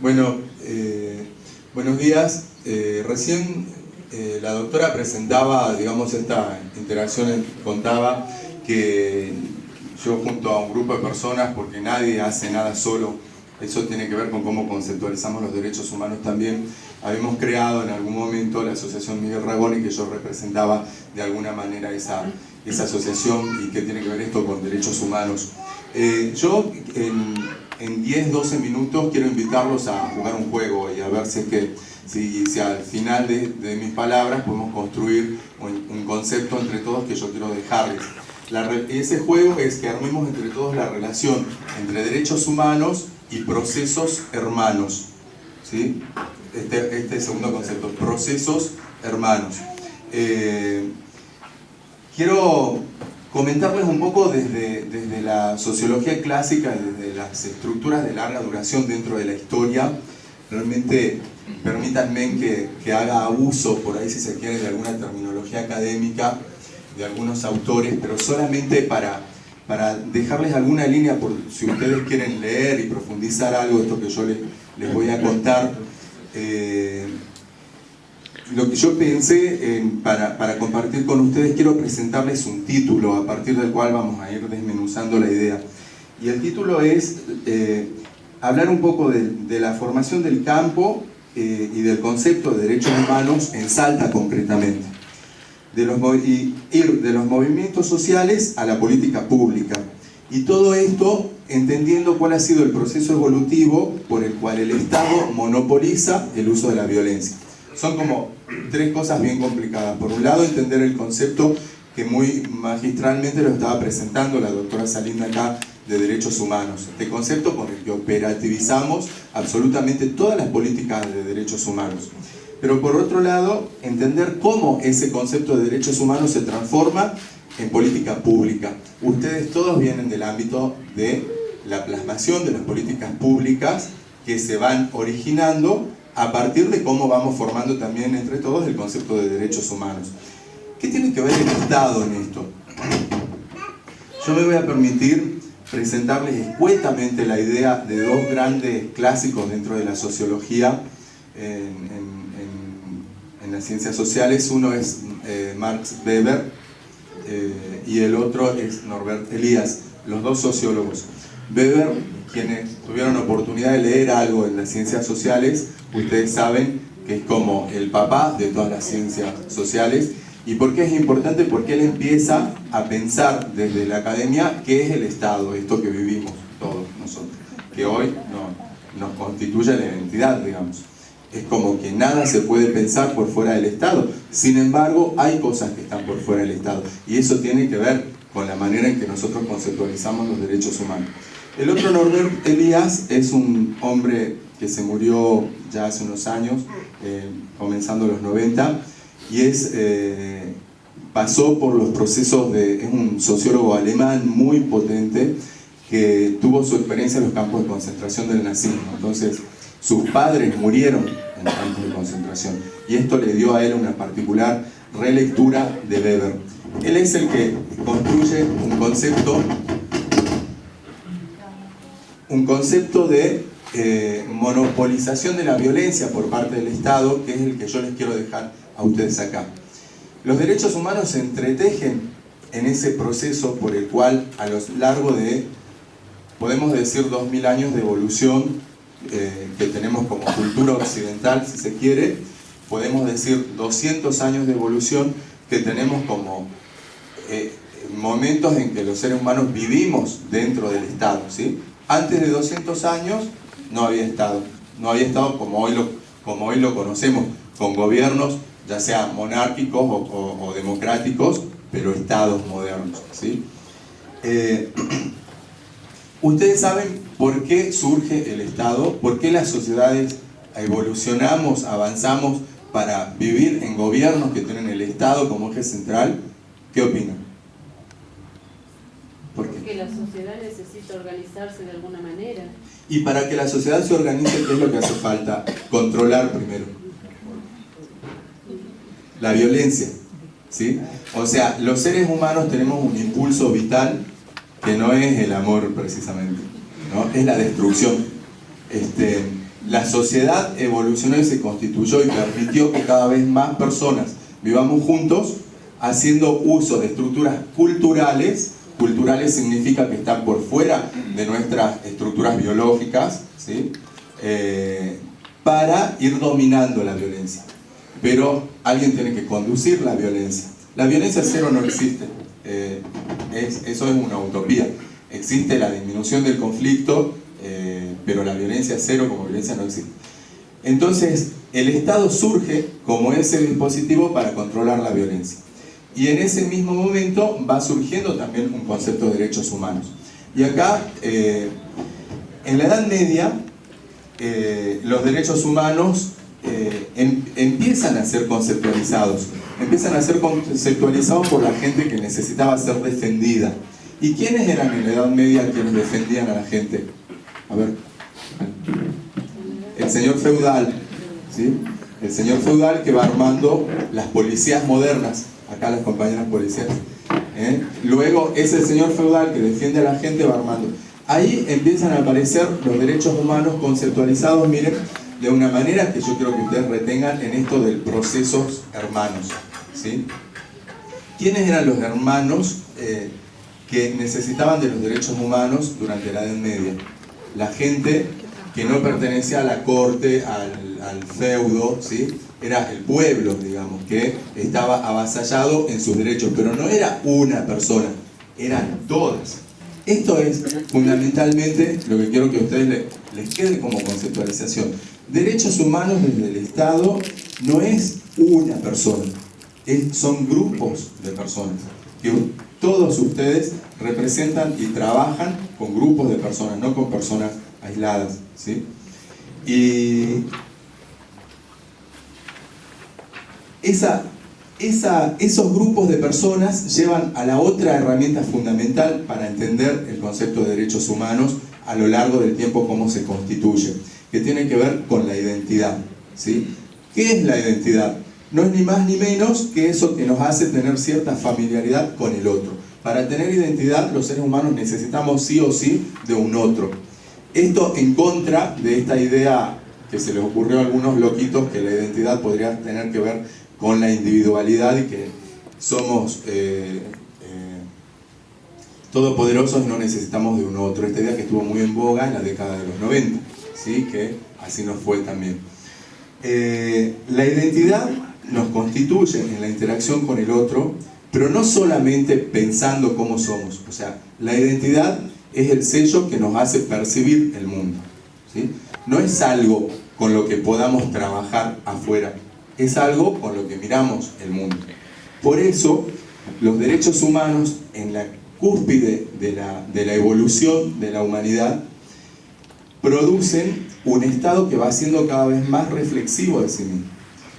Bueno, buenos días. Recién la doctora presentaba, digamos, esta interacción, contaba que yo junto a un grupo de personas, porque nadie hace nada solo, eso tiene que ver con cómo conceptualizamos los derechos humanos también, habíamos creado en algún momento la Asociación Miguel Ragone, que yo representaba de alguna manera esa asociación, y que tiene que ver esto con derechos humanos. Yo en 10-12 minutos quiero invitarlos a jugar un juego y a ver si al final de mis palabras podemos construir un concepto entre todos que yo quiero dejarles. Ese juego es que armemos entre todos la relación entre derechos humanos y procesos hermanos, ¿sí? Este segundo concepto, procesos hermanos. Quiero comentarles un poco desde la sociología clásica, desde las estructuras de larga duración dentro de la historia. Realmente permítanme que haga uso, por ahí si se quiere, de alguna terminología académica, de algunos autores, pero solamente para dejarles alguna línea, por si ustedes quieren leer y profundizar algo de esto que yo les voy a contar. Lo que yo pensé para compartir con ustedes, quiero presentarles un título a partir del cual vamos a ir desmenuzando la idea. Y el título es hablar un poco de la formación del campo y del concepto de derechos humanos en Salta concretamente. Ir de los movimientos sociales a la política pública. Y todo esto entendiendo cuál ha sido el proceso evolutivo por el cual el Estado monopoliza el uso de la violencia. Son como tres cosas bien complicadas. Por un lado, entender el concepto que muy magistralmente lo estaba presentando la doctora Salinda acá, de derechos humanos. Este concepto con el que operativizamos absolutamente todas las políticas de derechos humanos. Pero por otro lado, entender cómo ese concepto de derechos humanos se transforma en política pública. Ustedes todos vienen del ámbito de la plasmación de las políticas públicas que se van originando a partir de cómo vamos formando también entre todos el concepto de derechos humanos. ¿Qué tiene que ver el Estado en esto? Yo me voy a permitir presentarles escuetamente la idea de dos grandes clásicos dentro de la sociología en las ciencias sociales. Uno es Max Weber y el otro es Norbert Elias, los dos sociólogos. Weber, quienes tuvieron oportunidad de leer algo en las ciencias sociales, ustedes saben que es como el papá de todas las ciencias sociales. ¿Y por qué es importante? Porque él empieza a pensar desde la academia qué es el Estado, esto que vivimos todos nosotros, que hoy nos constituye la identidad, digamos. Es como que nada se puede pensar por fuera del Estado. Sin embargo, hay cosas que están por fuera del Estado. Y eso tiene que ver con la manera en que nosotros conceptualizamos los derechos humanos. El otro, Norbert Elias, es un hombre que se murió ya hace unos años, comenzando los 90, y pasó por los procesos es un sociólogo alemán muy potente que tuvo su experiencia en los campos de concentración del nazismo. Entonces, sus padres murieron en campos de concentración y esto le dio a él una particular relectura de Weber. Él es el que construye un concepto de monopolización de la violencia por parte del Estado, que es el que yo les quiero dejar a ustedes acá. Los derechos humanos se entretejen en ese proceso por el cual, a lo largo de, podemos decir, 2000 años de evolución que tenemos como cultura occidental, si se quiere, podemos decir 200 años de evolución que tenemos como momentos en que los seres humanos vivimos dentro del Estado, ¿sí? Antes de 200 años no había Estado como hoy lo conocemos, con gobiernos ya sea monárquicos o democráticos, pero estados modernos, ¿sí? Ustedes saben por qué surge el Estado, por qué las sociedades evolucionamos, avanzamos para vivir en gobiernos que tienen el Estado como eje central. ¿Qué opinan? ¿Por qué? Porque la sociedad necesita organizarse de alguna manera. Y para que la sociedad se organice, ¿qué es lo que hace falta? Controlar primero. La violencia, ¿sí? O sea, los seres humanos tenemos un impulso vital que no es el amor precisamente, ¿no? Es la destrucción. la sociedad evolucionó y se constituyó y permitió que cada vez más personas vivamos juntos haciendo uso de estructuras culturales. Culturales significa que están por fuera de nuestras estructuras biológicas, ¿sí? Para ir dominando la violencia. Pero alguien tiene que conducir la violencia. La violencia cero no existe. Eso es una utopía. Existe la disminución del conflicto, pero la violencia cero como violencia no existe. Entonces, el Estado surge como ese dispositivo para controlar la violencia. Y en ese mismo momento va surgiendo también un concepto de derechos humanos. Y acá, en la Edad Media, los derechos humanos empiezan a ser conceptualizados. Empiezan a ser conceptualizados por la gente que necesitaba ser defendida. ¿Y quiénes eran en la Edad Media quienes defendían a la gente? A ver. El señor feudal, ¿sí? El señor feudal que va armando las policías modernas. Acá las compañeras policías. Luego ese señor feudal que defiende a la gente va armando. Ahí empiezan a aparecer los derechos humanos conceptualizados, miren, de una manera que yo quiero que ustedes retengan en esto del procesos hermanos, ¿sí? ¿Quiénes eran los hermanos que necesitaban de los derechos humanos durante la Edad Media? La gente que no pertenecía a la corte, al feudo, ¿sí? Era el pueblo, digamos, que estaba avasallado en sus derechos, pero no era una persona, eran todas. Esto es fundamentalmente lo que quiero que a ustedes les quede como conceptualización. Derechos humanos desde el Estado no es una persona, son grupos de personas, que todos ustedes representan y trabajan con grupos de personas, no con personas aisladas, ¿sí? Y esos grupos de personas llevan a la otra herramienta fundamental para entender el concepto de derechos humanos a lo largo del tiempo, cómo se constituye, que tiene que ver con la identidad, ¿sí? ¿Qué es la identidad? No es ni más ni menos que eso que nos hace tener cierta familiaridad con el otro. Para tener identidad, los seres humanos necesitamos sí o sí de un otro. Esto en contra de esta idea que se les ocurrió a algunos loquitos, que la identidad podría tener que ver con la individualidad y que somos todopoderosos y no necesitamos de un otro. Esta idea que estuvo muy en boga en la década de los 90, ¿sí? Que así nos fue también. La identidad nos constituye en la interacción con el otro, pero no solamente pensando cómo somos. O sea, la identidad es el sello que nos hace percibir el mundo, ¿sí? No es algo con lo que podamos trabajar afuera, es algo con lo que miramos el mundo. Por eso, los derechos humanos, en la cúspide de la evolución de la humanidad, producen un estado que va siendo cada vez más reflexivo de sí mismo.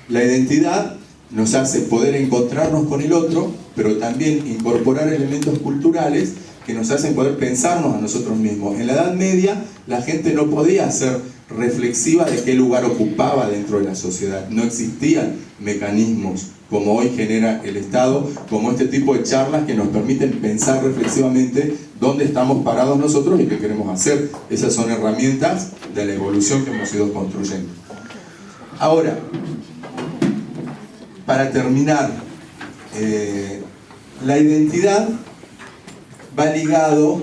La identidad nos hace poder encontrarnos con el otro, pero también incorporar elementos culturales que nos hacen poder pensarnos a nosotros mismos. En la Edad Media, la gente no podía ser reflexiva de qué lugar ocupaba dentro de la sociedad. No existían mecanismos como hoy genera el Estado, como este tipo de charlas que nos permiten pensar reflexivamente dónde estamos parados nosotros y qué queremos hacer. Esas son herramientas de la evolución que hemos ido construyendo. Ahora, para terminar, la identidad va ligado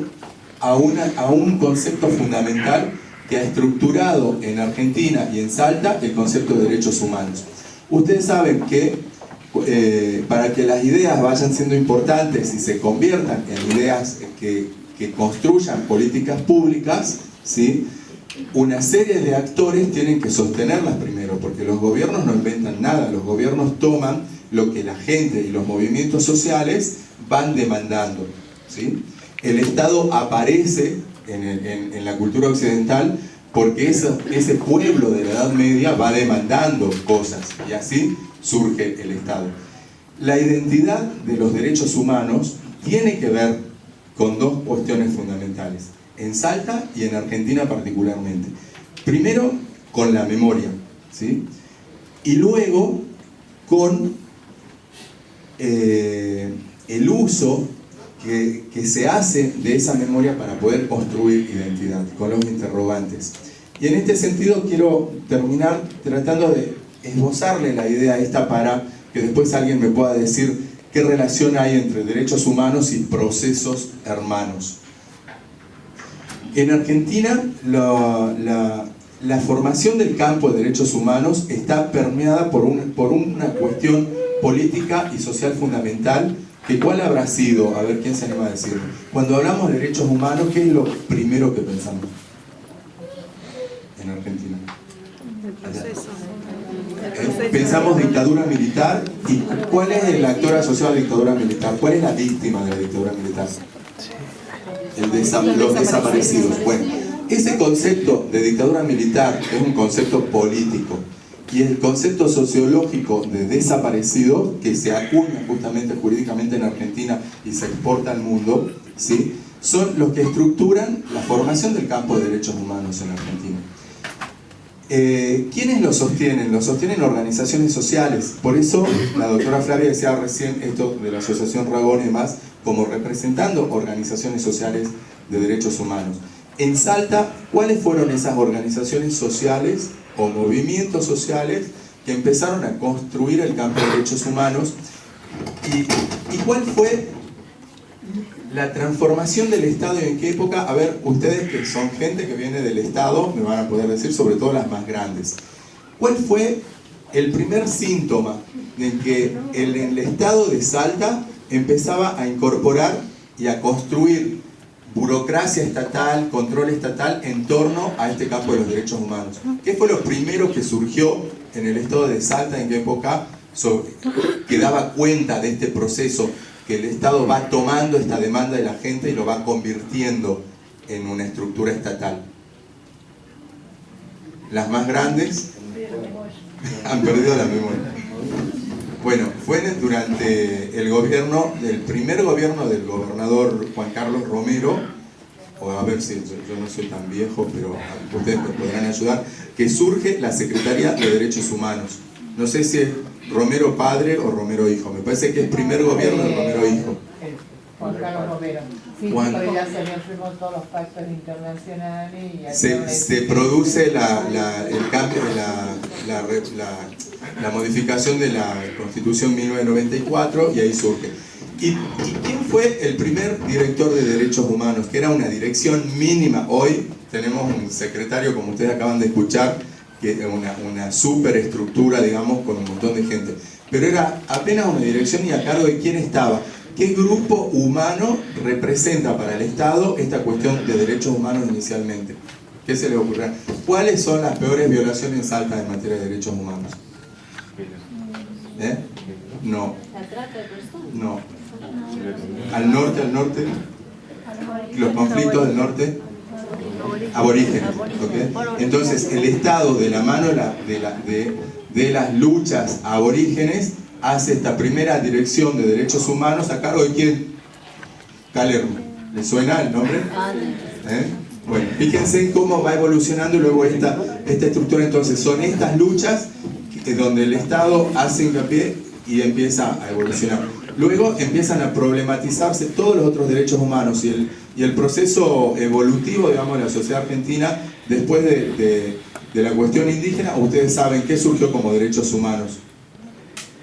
a un concepto fundamental que ha estructurado en Argentina y en Salta el concepto de derechos humanos. Ustedes saben que para que las ideas vayan siendo importantes y se conviertan en ideas que construyan políticas públicas, ¿sí? Una serie de actores tienen que sostenerlas primero, porque los gobiernos no inventan nada, los gobiernos toman lo que la gente y los movimientos sociales van demandando, ¿sí? El Estado aparece en la cultura occidental porque ese pueblo de la Edad Media va demandando cosas y así surge el Estado. La identidad de los derechos humanos tiene que ver con dos cuestiones fundamentales, en Salta y en Argentina particularmente. Primero, con la memoria, ¿sí? Y luego con el uso que se hace de esa memoria para poder construir identidad, con los interrogantes. Y en este sentido quiero terminar tratando de esbozarle la idea esta para que después alguien me pueda decir qué relación hay entre derechos humanos y procesos hermanos. En Argentina, la formación del campo de derechos humanos está permeada por una cuestión política y social fundamental, que ¿cuál habrá sido? A ver, ¿quién se anima a decirlo? Cuando hablamos de derechos humanos, ¿qué es lo primero que pensamos en Argentina? Pensamos dictadura militar. ¿Y cuál es el actor asociado a la dictadura militar? ¿Cuál es la víctima de la dictadura militar? Los desaparecidos. Bueno, ese concepto de dictadura militar es un concepto político, y el concepto sociológico de desaparecido, que se acuña justamente jurídicamente en Argentina y se exporta al mundo, ¿sí?, son los que estructuran la formación del campo de derechos humanos en Argentina. ¿Quiénes lo sostienen? Lo sostienen organizaciones sociales. Por eso la doctora Flavia decía recién esto de la Asociación Ragón y demás, como representando organizaciones sociales de derechos humanos. En Salta, ¿cuáles fueron esas organizaciones sociales o movimientos sociales que empezaron a construir el campo de derechos humanos? ¿Y cuál fue la transformación del Estado y en qué época? A ver, ustedes que son gente que viene del Estado, me van a poder decir, sobre todo las más grandes. ¿Cuál fue el primer síntoma en que el Estado de Salta empezaba a incorporar y a construir burocracia estatal, control estatal en torno a este campo de los derechos humanos? ¿Qué fue lo primero que surgió en el Estado de Salta? ¿En qué época que daba cuenta de este proceso que el Estado va tomando esta demanda de la gente y lo va convirtiendo en una estructura estatal? Las más grandes han perdido la memoria. Bueno, fue durante el primer gobierno del gobernador Juan Carlos Romero, o a ver si yo no soy tan viejo, pero ustedes me podrán ayudar, que surge la Secretaría de Derechos Humanos. No sé si es Romero padre o Romero hijo, me parece que es primer gobierno de Romero hijo. Juan Carlos Romero. Sí, Juan. porque ya se habían firmado todos los pactos internacionales y se produce el cambio de la modificación de la Constitución 1994 y ahí surge. ¿Y quién fue el primer director de derechos humanos? Que era una dirección mínima. Hoy tenemos un secretario, como ustedes acaban de escuchar, que es una superestructura, digamos, con un montón de gente. Pero era apenas una dirección, y a cargo de quién estaba. ¿Qué grupo humano representa para el Estado esta cuestión de derechos humanos inicialmente? ¿Qué se le ocurre? ¿Cuáles son las peores violaciones en Salta en materia de derechos humanos? No. ¿La trata de personas? No. Al norte. Los conflictos del norte. Aborígenes. ¿Okay? Entonces, el Estado, de la mano de las luchas aborígenes, hace esta primera dirección de derechos humanos a cargo de ¿quién? Calermo. ¿Le suena el nombre? Bueno, fíjense cómo va evolucionando luego esta estructura. Entonces, son estas luchas donde el Estado hace hincapié y empieza a evolucionar. Luego empiezan a problematizarse todos los otros derechos humanos y el proceso evolutivo, digamos, de la sociedad argentina después de la cuestión indígena. Ustedes saben qué surgió como derechos humanos.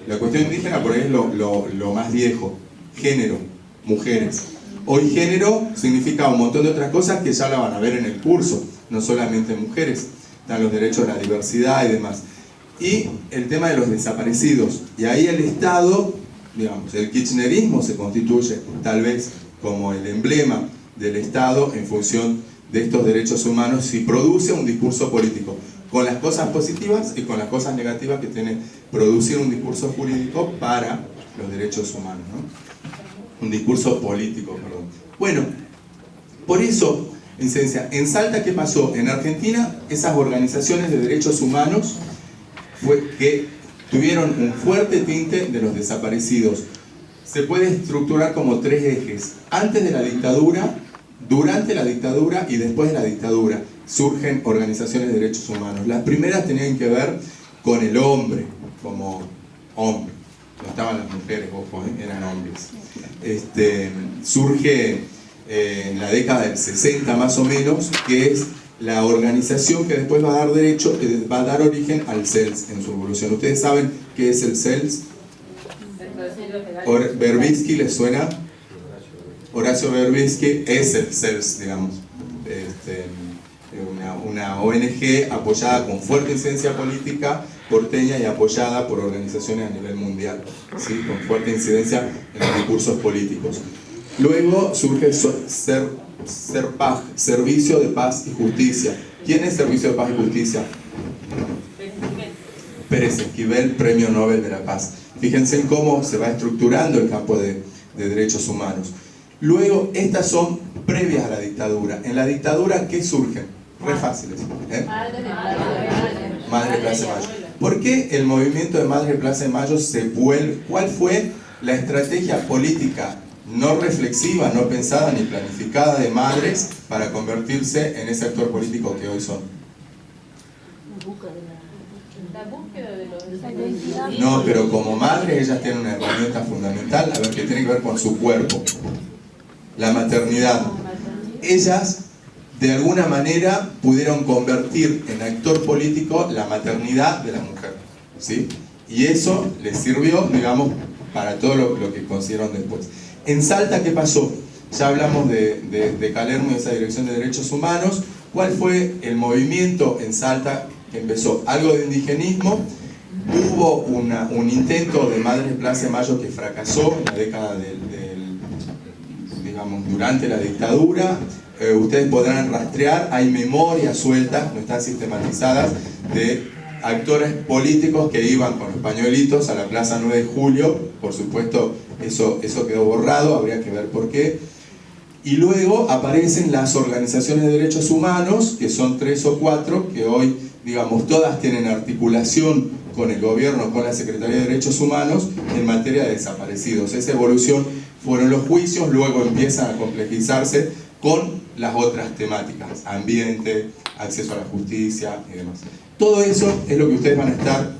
La cuestión indígena por ahí es lo más viejo. Género, mujeres. Hoy género significa un montón de otras cosas que ya la van a ver en el curso, no solamente mujeres. Están los derechos a la diversidad y demás. Y el tema de los desaparecidos. Y ahí el Estado, digamos, el kirchnerismo se constituye tal vez como el emblema del Estado en función de estos derechos humanos y produce un discurso político, con las cosas positivas y con las cosas negativas que tiene producir un discurso jurídico para los derechos humanos, ¿no? Un discurso político, perdón. Bueno, por eso, en Salta, ¿qué pasó? En Argentina, esas organizaciones de derechos humanos que tuvieron un fuerte tinte de los desaparecidos. Se puede estructurar como tres ejes. Antes de la dictadura, durante la dictadura y después de la dictadura surgen organizaciones de derechos humanos. Las primeras tenían que ver con el hombre, como hombre. No estaban las mujeres, ojo, eran hombres. Surge en la década del 60 más o menos, que es la organización que después va a dar derecho, va a dar origen al CELS en su evolución. ¿Ustedes saben qué es el CELS? Verbitsky, ¿les suena? Horacio Verbitsky es el CELS, digamos. Una ONG apoyada con fuerte incidencia política porteña y apoyada por organizaciones a nivel mundial, ¿sí? Con fuerte incidencia en los discursos políticos. Luego surge SERPAJ, Servicio de Paz y Justicia. ¿Quién es Servicio de Paz y Justicia? Pérez Esquivel, Premio Nobel de la Paz. Fíjense en cómo se va estructurando el campo de derechos humanos. Luego, estas son previas a la dictadura. En la dictadura, ¿qué surgen? Re fáciles. Madre Plaza de Mayo. ¿Por qué el movimiento de Madre Plaza de Mayo se vuelve? ¿Cuál fue la estrategia política no reflexiva, no pensada ni planificada de madres para convertirse en ese actor político que hoy son? La búsqueda de los... No, pero como madres ellas tienen una herramienta fundamental, a ver, que tiene que ver con su cuerpo. La maternidad. Ellas, de alguna manera, pudieron convertir en actor político la maternidad de la mujer, ¿sí? Y eso les sirvió, digamos, para todo lo que consiguieron después. En Salta, ¿qué pasó? Ya hablamos de Calermo y esa dirección de derechos humanos. ¿Cuál fue el movimiento en Salta que empezó? Algo de indigenismo. Hubo un intento de Madre Plaza de Mayo que fracasó en la década digamos, durante la dictadura. Ustedes podrán rastrear, hay memorias sueltas, no están sistematizadas, de actores políticos que iban con los pañuelitos a la Plaza 9 de Julio. Por supuesto, eso quedó borrado, habría que ver por qué. Y luego aparecen las organizaciones de derechos humanos, que son 3 o 4, que hoy, digamos, todas tienen articulación con el gobierno, con la Secretaría de Derechos Humanos, en materia de desaparecidos. Esa evolución fueron los juicios, luego empiezan a complejizarse con las otras temáticas, ambiente, acceso a la justicia y demás. Todo eso es lo que ustedes van a estar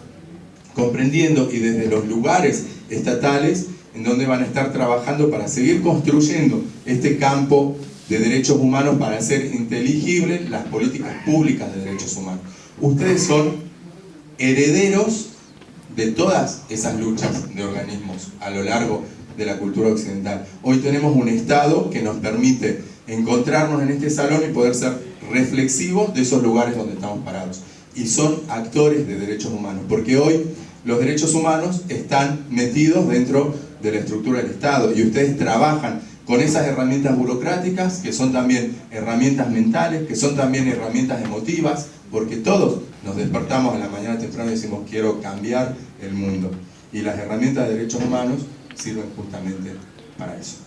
comprendiendo, y desde los lugares estatales en donde van a estar trabajando para seguir construyendo este campo de derechos humanos para hacer inteligibles las políticas públicas de derechos humanos. Ustedes son herederos de todas esas luchas de organismos a lo largo de la cultura occidental. Hoy tenemos un Estado que nos permite encontrarnos en este salón y poder ser reflexivos de esos lugares donde estamos parados. Y son actores de derechos humanos, porque hoy los derechos humanos están metidos dentro de la estructura del Estado, y ustedes trabajan con esas herramientas burocráticas, que son también herramientas mentales, que son también herramientas emotivas, porque todos nos despertamos a la mañana temprano y decimos quiero cambiar el mundo, y las herramientas de derechos humanos sirven justamente para eso.